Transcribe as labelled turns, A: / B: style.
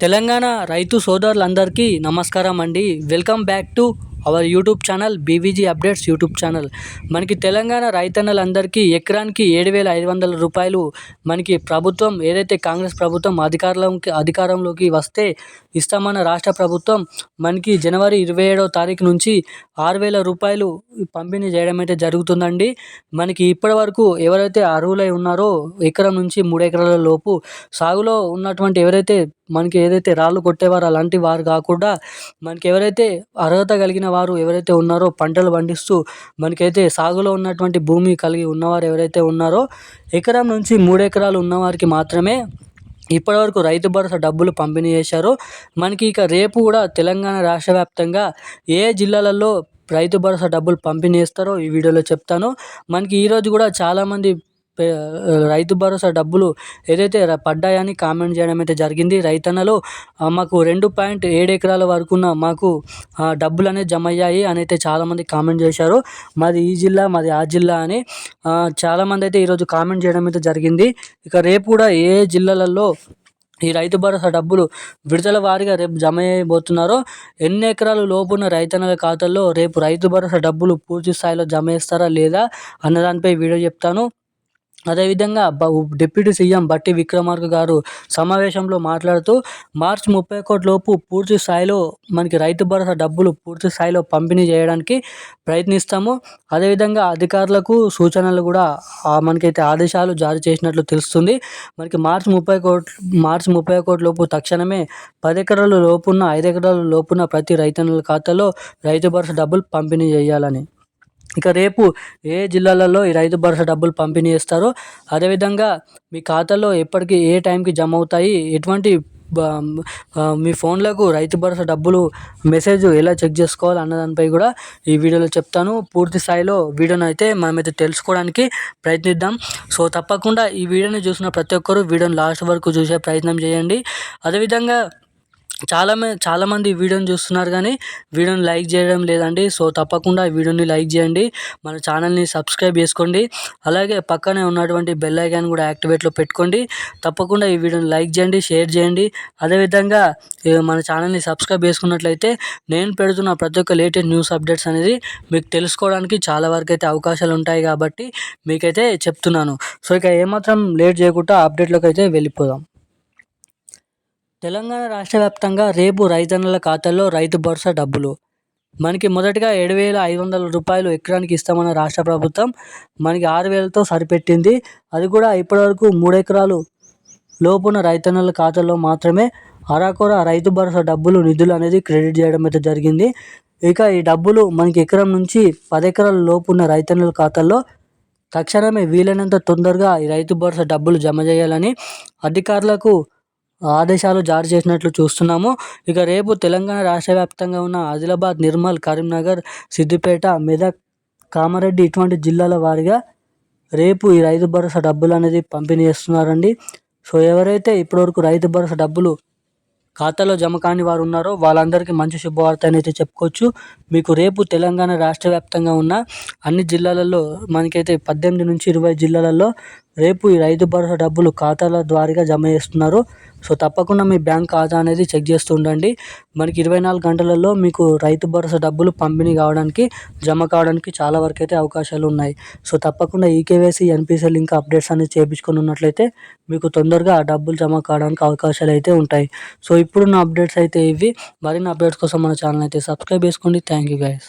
A: తెలంగాణ రైతు సోదరులందరికీ నమస్కారం అండి. Welcome back to our YouTube channel BVG updates YouTube channel. మనకి తెలంగాణ రైతన్నలందరికీ ఎకరానికి 7,500 రూపాయలు మనకి ప్రభుత్వం ఏదైతే కాంగ్రెస్ ప్రభుత్వం అధికారంలోకి వస్తే ఇస్తామన్న రాష్ట్ర ప్రభుత్వం మనకి జనవరి 27వ తారీఖు నుంచి 6,000 రూపాయలు పంపిణీ చేయడం అయితే జరుగుతుందండి. మనకి ఇప్పటి వరకు ఎవరైతే అర్హులై ఉన్నారో ఎకరం నుంచి 3 ఎకరాల లోపు సాగులో ఉన్నటువంటి ఎవరైతే మనకి ఏదైతే రాళ్ళు కొట్టేవారు అలాంటి వారు కాకుండా మనకి ఎవరైతే అర్హత కలిగిన వారు ఎవరైతే ఉన్నారో పంటలు పండిస్తూ మనకైతే సాగులో ఉన్నటువంటి భూమి కలిగి ఉన్నవారు ఎవరైతే ఉన్నారో ఎకరం నుంచి 3 ఎకరాలు ఉన్నవారికి మాత్రమే ఇప్పటివరకు రైతు భరోసా డబ్బులు పంపిణీ చేశారు. మనకి ఇక రేపు కూడా తెలంగాణ రాష్ట్ర వ్యాప్తంగా ఏ జిల్లాలలో రైతు భరోసా డబ్బులు పంపిణీ చేస్తారో ఈ వీడియోలో చెప్తాను. మనకి ఈరోజు కూడా చాలామంది రైతు భరోసా డబ్బులు ఏదైతే పడ్డాయని కామెంట్ చేయడం అయితే జరిగింది. రైతన్నలు మాకు 2.7 ఎకరాల వరకున్న మాకు డబ్బులు అనేది జమ అయ్యాయి అని అయితే చాలామంది కామెంట్ చేశారు. మాది ఈ జిల్లా మాది ఆ జిల్లా అని చాలామంది అయితే ఈరోజు కామెంట్ చేయడం అయితే జరిగింది. ఇక రేపు కూడా ఏ జిల్లాలలో ఈ రైతు భరోసా డబ్బులు విడతల వారీగా రేపు జమ చేయబోతున్నారో, ఎన్ని ఎకరాలు లోపున్న రైతన్నల ఖాతాల్లో రేపు రైతు భరోసా డబ్బులు పూర్తి స్థాయిలో జమ చేస్తారా లేదా అన్నదానిపై వీడియో చెప్తాను. అదేవిధంగా డిప్యూటీ సీఎం బట్టి విక్రమార్క గారు సమావేశంలో మాట్లాడుతూ మార్చి 31 లోపు పూర్తి స్థాయిలో మనకి రైతు భరోసా డబ్బులు పూర్తి స్థాయిలో పంపిణీ చేయడానికి ప్రయత్నిస్తాము. అదేవిధంగా అధికారులకు సూచనలు కూడా మనకైతే ఆదేశాలు జారీ చేసినట్లు తెలుస్తుంది. మనకి మార్చి 31 లోపు తక్షణమే 10 ఎకరాల లోపున్న 5 ఎకరాల లోపున్న ప్రతి రైతన్నుల ఖాతాలో రైతు భరోసా డబ్బులు పంపిణీ చేయాలని. ఇక రేపు ఏ జిల్లాలలో ఈ రైతు భరోసా డబ్బులు పంపిణీ చేస్తారో, అదేవిధంగా మీ ఖాతాలో ఎప్పటికి ఏ టైంకి జమ అవుతాయి, ఎటువంటి మీ ఫోన్లకు రైతు భరోసా డబ్బులు మెసేజ్ ఎలా చెక్ చేసుకోవాలి అన్న దానిపై కూడా ఈ వీడియోలో చెప్తాను. పూర్తి స్థాయిలో వీడియోని అయితే మనమైతే తెలుసుకోవడానికి ప్రయత్నిద్దాం. సో తప్పకుండా ఈ వీడియోని చూసిన ప్రతి ఒక్కరూ వీడియోని లాస్ట్ వరకు చూసే ప్రయత్నం చేయండి. అదేవిధంగా చాలామంది వీడియోని చూస్తున్నారు కానీ వీడియోని లైక్ చేయడం లేదండి. సో తప్పకుండా ఈ వీడియోని లైక్ చేయండి, మన ఛానల్ని సబ్స్క్రైబ్ చేసుకోండి, అలాగే పక్కనే ఉన్నటువంటి బెల్ ఐకాన్ కూడా యాక్టివేట్లో పెట్టుకోండి. తప్పకుండా ఈ వీడియోని లైక్ చేయండి, షేర్ చేయండి. అదేవిధంగా మన ఛానల్ని సబ్స్క్రైబ్ చేసుకున్నట్లయితే నేను పెడుతున్న ప్రతి ఒక్క లేటెస్ట్ న్యూస్ అప్డేట్స్ అనేది మీకు తెలుసుకోవడానికి చాలా వరకు అయితే అవకాశాలు ఉంటాయి కాబట్టి మీకైతే చెప్తున్నాను. సో ఇక ఏమాత్రం లేట్ చేయకుండా అప్డేట్లోకి అయితే వెళ్ళిపోదాం. తెలంగాణ రాష్ట్ర వ్యాప్తంగా రేపు రైతన్నల ఖాతాల్లో రైతు భరోసా డబ్బులు మనకి మొదటగా 7,500 రూపాయలు ఎకరానికి ఇస్తామన్న రాష్ట్ర ప్రభుత్వం మనకి 6,000తో సరిపెట్టింది. అది కూడా ఇప్పటివరకు 3 ఎకరాలు లోపున్న రైతన్నల ఖాతాల్లో మాత్రమే అరాకొర రైతు భరోసా డబ్బులు నిధులు అనేది క్రెడిట్ చేయడం అయితే జరిగింది. ఇక ఈ డబ్బులు మనకి ఎకరం నుంచి 10 ఎకరాల లోపున్న రైతన్నల ఖాతాల్లో తక్షణమే వీలైనంత తొందరగా ఈ రైతు భరోసా డబ్బులు జమ చేయాలని అధికారులకు ఆదేశాలు జారీ చేసినట్లు చూస్తున్నాము. ఇక రేపు తెలంగాణ రాష్ట్ర వ్యాప్తంగా ఉన్న ఆదిలాబాద్, నిర్మల్, కరీంనగర్, సిద్దిపేట, మెదక్, కామారెడ్డి ఇటువంటి జిల్లాల వారీగా రేపు ఈ రైతు భరోసా డబ్బులు అనేది పంపిణీ చేస్తున్నారండి. సో ఎవరైతే ఇప్పటివరకు రైతు భరోసా డబ్బులు ఖాతాలో జమ కాని వారు ఉన్నారో వాళ్ళందరికీ మంచి శుభవార్త అయితే చెప్పుకోవచ్చు. మీకు రేపు తెలంగాణ రాష్ట్ర వ్యాప్తంగా ఉన్న అన్ని జిల్లాలలో మనకైతే 18 నుంచి 20 జిల్లాలలో రేపు ఈ రైతు భరోసా డబ్బులు ఖాతాల ద్వారాగా జమ చేస్తున్నారు. సో తప్పకుండా మీ బ్యాంక్ ఖాతా అనేది చెక్ చేస్తూ ఉండండి. మనకి 24 గంటలలో మీకు రైతు భరోసా డబ్బులు పంపిణీ కావడానికి జమ కావడానికి చాలా వరకు అయితే అవకాశాలు ఉన్నాయి. సో తప్పకుండా ఈకేవైసీ, ఎన్పిసిఐ లింక్ అప్డేట్స్ అనేది చేయించుకొని ఉన్నట్లయితే మీకు తొందరగా ఆ డబ్బులు జమ కావడానికి అవకాశాలు అయితే ఉంటాయి. సో ఇప్పుడున్న అప్డేట్స్ అయితే ఇవి. మరిన్ని అప్డేట్స్ కోసం మన ఛానల్ అయితే సబ్స్క్రైబ్ చేసుకోండి. Thank you guys.